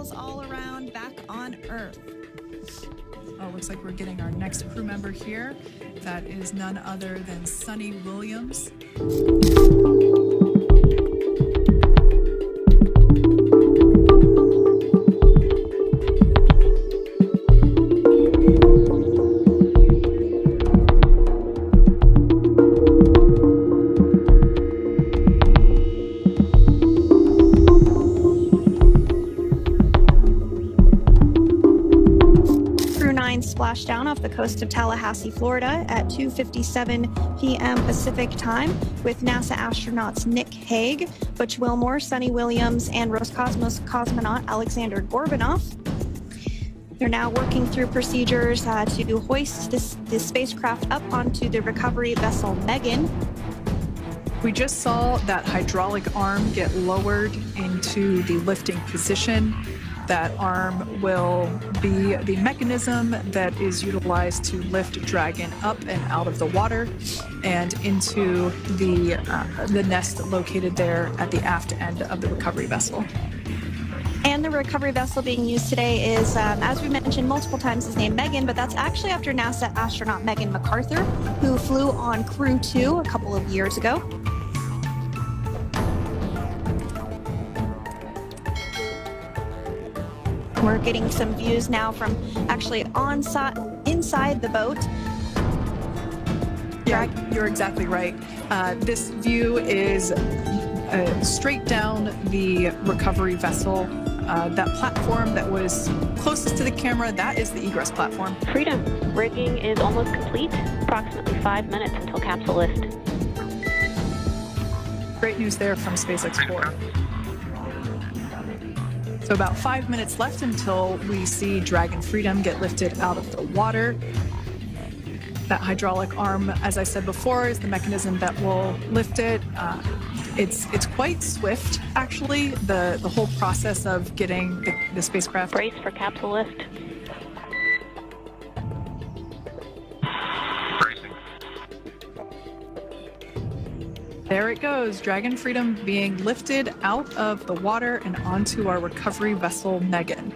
miles all around back on Earth. Oh, looks like we're getting our next crew member here. That is none other than Sunny Williams. Splashed down off the coast of Tallahassee, Florida at 2:57 p.m. Pacific time with NASA astronauts Nick Hague, Butch Wilmore, Sunny Williams, and Roscosmos cosmonaut Alexander Gorbanov. They're now working through procedures to hoist this spacecraft up onto the recovery vessel Megan. We just saw that hydraulic arm get lowered into the lifting position. That arm will be the mechanism that is utilized to lift Dragon up and out of the water and into the nest located there at the aft end of the recovery vessel. And the recovery vessel being used today is, as we mentioned multiple times, is named Megan, but that's actually after NASA astronaut Megan MacArthur, who flew on Crew 2 a couple of years ago. We're getting some views now from actually inside the boat. Yeah, you're exactly right. This view is straight down the recovery vessel. That platform that was closest to the camera, that is the egress platform. Freedom. Rigging is almost complete. Approximately 5 minutes until capsule lift. Great news there from SpaceX 4. So about 5 minutes left until we see Dragon Freedom get lifted out of the water. That hydraulic arm, as I said before, is the mechanism that will lift it. It's quite swift, actually, the whole process of getting the spacecraft. Brace for capsule lift. There it goes, Dragon Freedom being lifted out of the water and onto our recovery vessel, Megan.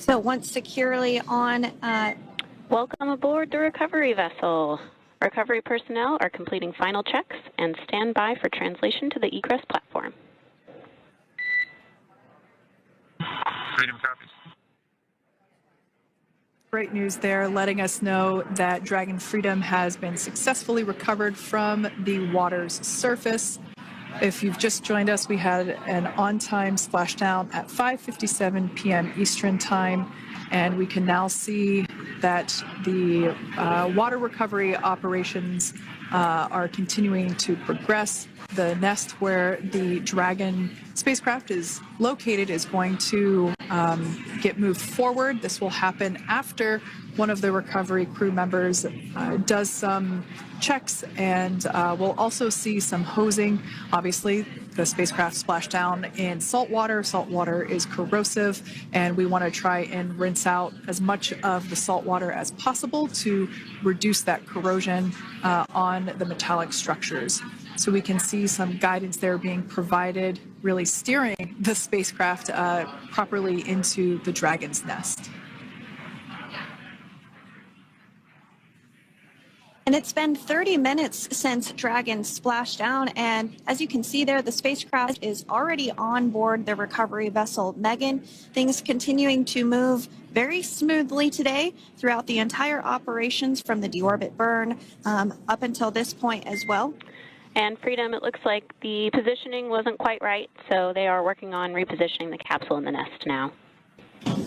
So once securely on... Welcome aboard the recovery vessel. Recovery personnel are completing final checks and stand by for translation to the egress platform. Freedom copies. Great news there, letting us know that Dragon Freedom has been successfully recovered from the water's surface. If you've just joined us, we had an on-time splashdown at 5:57 p.m. Eastern Time, and we can now see that the water recovery operations are continuing to progress. The nest where the Dragon spacecraft is located is going to get moved forward. This will happen after one of the recovery crew members does some checks, and we'll also see some hosing. Obviously, the spacecraft splashed down in salt water. Salt water is corrosive, and we want to try and rinse out as much of the salt water as possible to reduce that corrosion on the metallic structures. So we can see some guidance there being provided, really steering the spacecraft properly into the Dragon's nest. And it's been 30 minutes since Dragon splashed down, and as you can see there, the spacecraft is already on board the recovery vessel Megan. Things continuing to move very smoothly today throughout the entire operations from the deorbit burn up until this point as well. And Freedom, it looks like the positioning wasn't quite right, so they are working on repositioning the capsule in the nest now. Okay,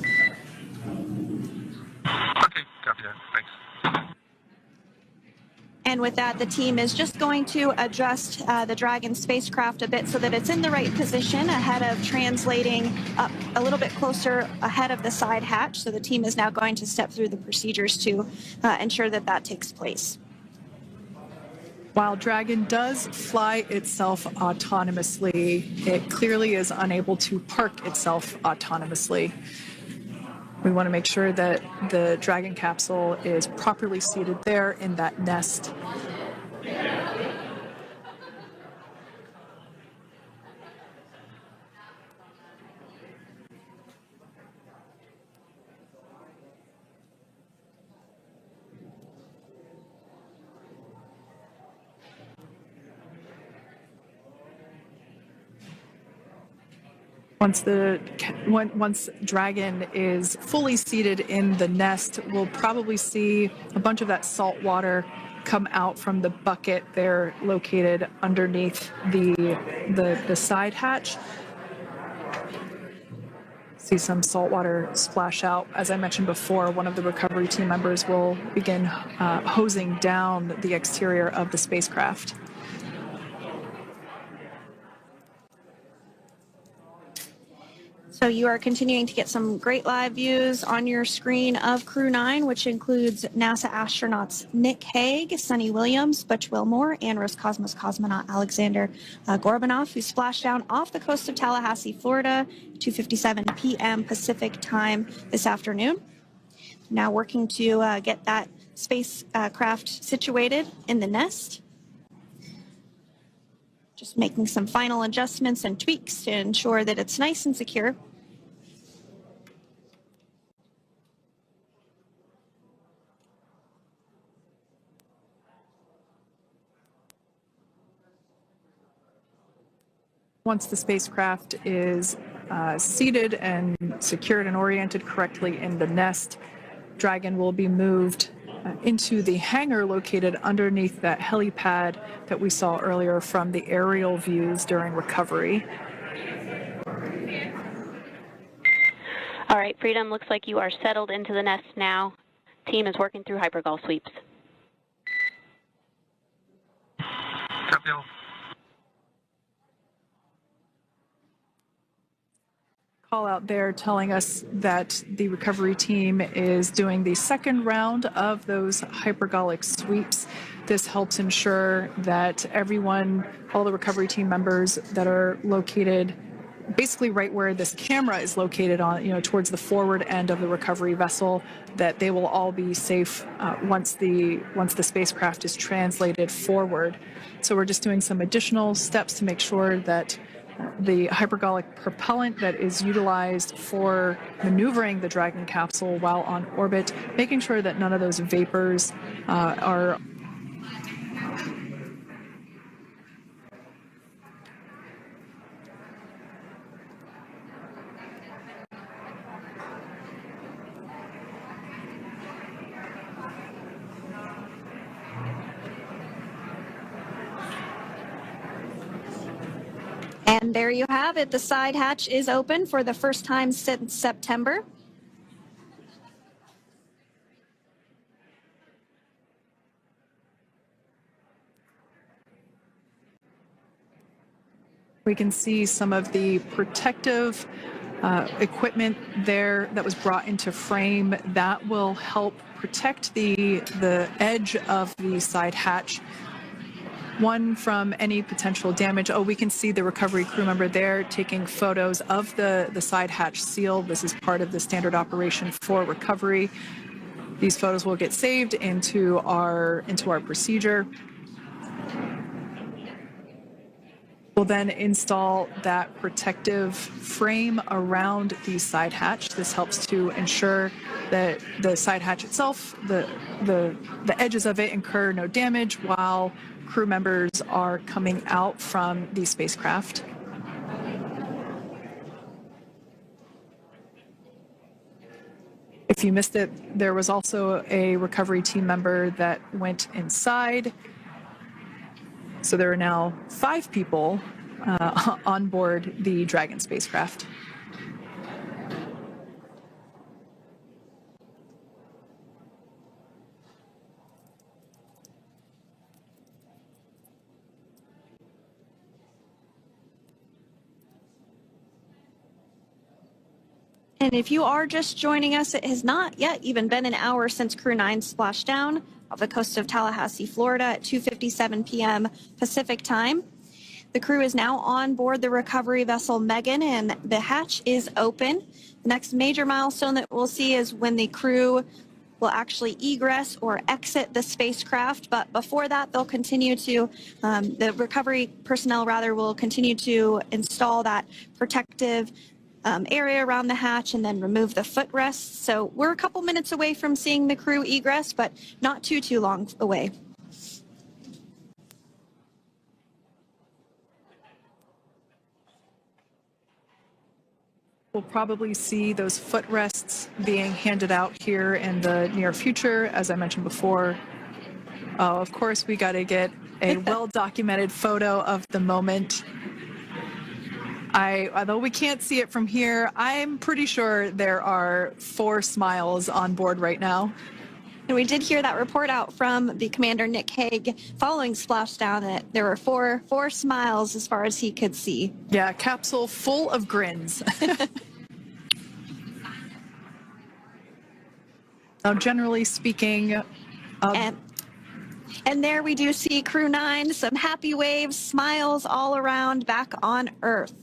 copy that. Thanks. And with that, the team is just going to adjust the Dragon spacecraft a bit so that it's in the right position ahead of translating up a little bit closer ahead of the side hatch. So the team is now going to step through the procedures to ensure that that takes place. While Dragon does fly itself autonomously, it clearly is unable to park itself autonomously. We want to make sure that the Dragon capsule is properly seated there in that nest. Once Dragon is fully seated in the nest, we'll probably see a bunch of that salt water come out from the bucket there located underneath the side hatch. See some salt water splash out. As I mentioned before, one of the recovery team members will begin hosing down the exterior of the spacecraft. So you are continuing to get some great live views on your screen of Crew 9, which includes NASA astronauts Nick Hague, Sunny Williams, Butch Wilmore, and Roscosmos cosmonaut Alexander Gorbanov, who splashed down off the coast of Tallahassee, Florida, 2:57 p.m. Pacific time this afternoon. Now working to get that spacecraft situated in the nest. Just making some final adjustments and tweaks to ensure that it's nice and secure. Once the spacecraft is seated and secured and oriented correctly in the nest, Dragon will be moved into the hangar located underneath that helipad that we saw earlier from the aerial views during recovery. All right, Freedom, looks like you are settled into the nest now. Team is working through hypergol sweeps. Copy all. Call out there telling us that the recovery team is doing the second round of those hypergolic sweeps. This helps ensure that everyone, all the recovery team members that are located basically right where this camera is located on, towards the forward end of the recovery vessel, that they will all be safe once the spacecraft is translated forward. So we're just doing some additional steps to make sure that the hypergolic propellant that is utilized for maneuvering the Dragon capsule while on orbit, making sure that none of those vapors are And there you have it. The side hatch is open for the first time since September. We can see some of the protective equipment there that was brought into frame that will help protect the edge of the side hatch. One, from any potential damage. Oh, we can see the recovery crew member there taking photos of the side hatch seal. This is part of the standard operation for recovery. These photos will get saved into our procedure. We'll then install that protective frame around the side hatch. This helps to ensure that the side hatch itself, the edges of it, incur no damage while crew members are coming out from the spacecraft. If you missed it, there was also a recovery team member that went inside. So there are now 5 people on board the Dragon spacecraft. And if you are just joining us, it has not yet even been an hour since Crew 9 splashed down off the coast of Tallahassee, Florida at 2:57 p.m. Pacific time. The crew is now on board the recovery vessel Megan, and the hatch is open. The next major milestone that we'll see is when the crew will actually egress or exit the spacecraft. But before that, they'll continue to, the recovery personnel rather, will continue to install that protective area around the hatch and then remove the footrests. So we're a couple minutes away from seeing the crew egress, but not too long away. We'll probably see those footrests being handed out here in the near future, as I mentioned before. Of course, we got to get a well-documented photo of the moment. Although we can't see it from here, I'm pretty sure there are 4 smiles on board right now. And we did hear that report out from the commander, Nick Hague, following splashdown that there were four smiles as far as he could see. Yeah, capsule full of grins. Now, generally speaking, and there we do see Crew 9, some happy waves, smiles all around back on Earth.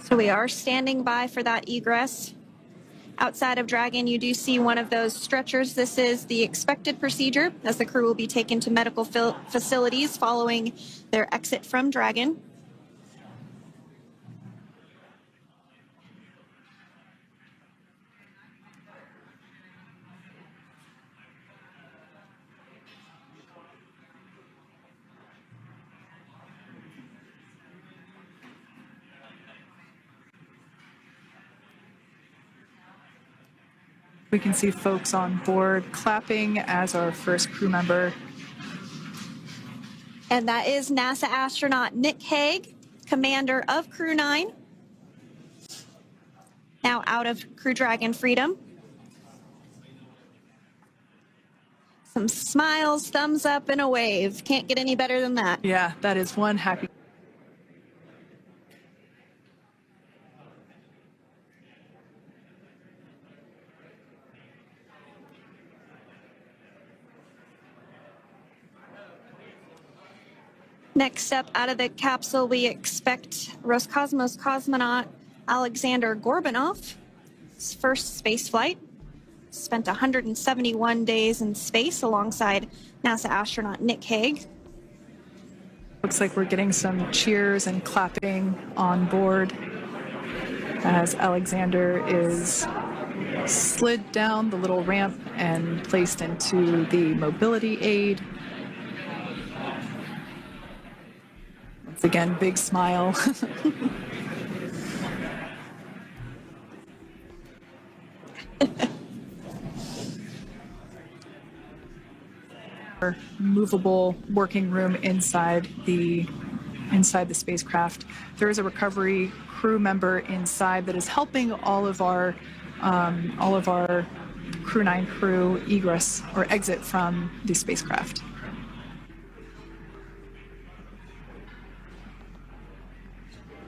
So we are standing by for that egress. Outside of Dragon, you do see one of those stretchers. This is the expected procedure as the crew will be taken to medical facilities following their exit from Dragon. we can see folks on board clapping as our first crew member. And that is NASA astronaut Nick Hague, commander of Crew 9, now out of Crew Dragon Freedom. Some smiles, thumbs up, and a wave. Can't get any better than that. Yeah, that is one happy. Next up out of the capsule, we expect Roscosmos cosmonaut Alexander Gorbanov. His first space flight. Spent 171 days in space alongside NASA astronaut Nick Hague. Looks like we're getting some cheers and clapping on board as Alexander is slid down the little ramp and placed into the mobility aid. Once again, big smile. Movable working room inside the spacecraft. There is a recovery crew member inside that is helping all of our Crew 9 crew egress or exit from the spacecraft.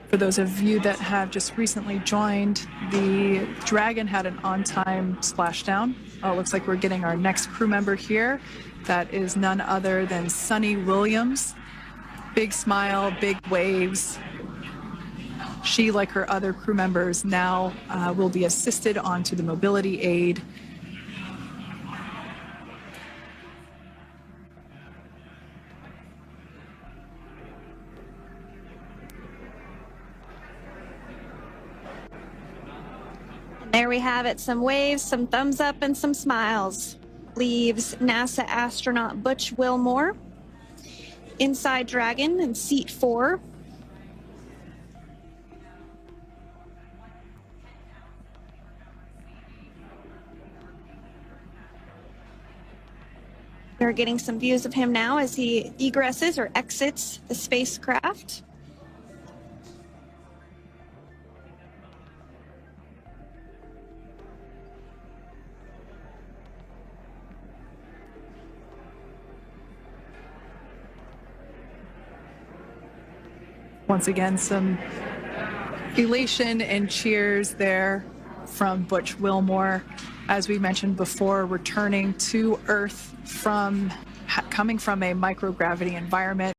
For those of you that have just recently joined, the Dragon had an on-time splashdown. It looks like we're getting our next crew member here. That is none other than Sunny Williams. Big smile, big waves. She, like her other crew members, now will be assisted onto the mobility aid. There we have it, some waves, some thumbs up, and some smiles. Leaves NASA astronaut Butch Wilmore inside Dragon in seat 4. We're getting some views of him now as he egresses or exits the spacecraft. Once again, some elation and cheers there from Butch Wilmore. As we mentioned before, returning to Earth coming from a microgravity environment.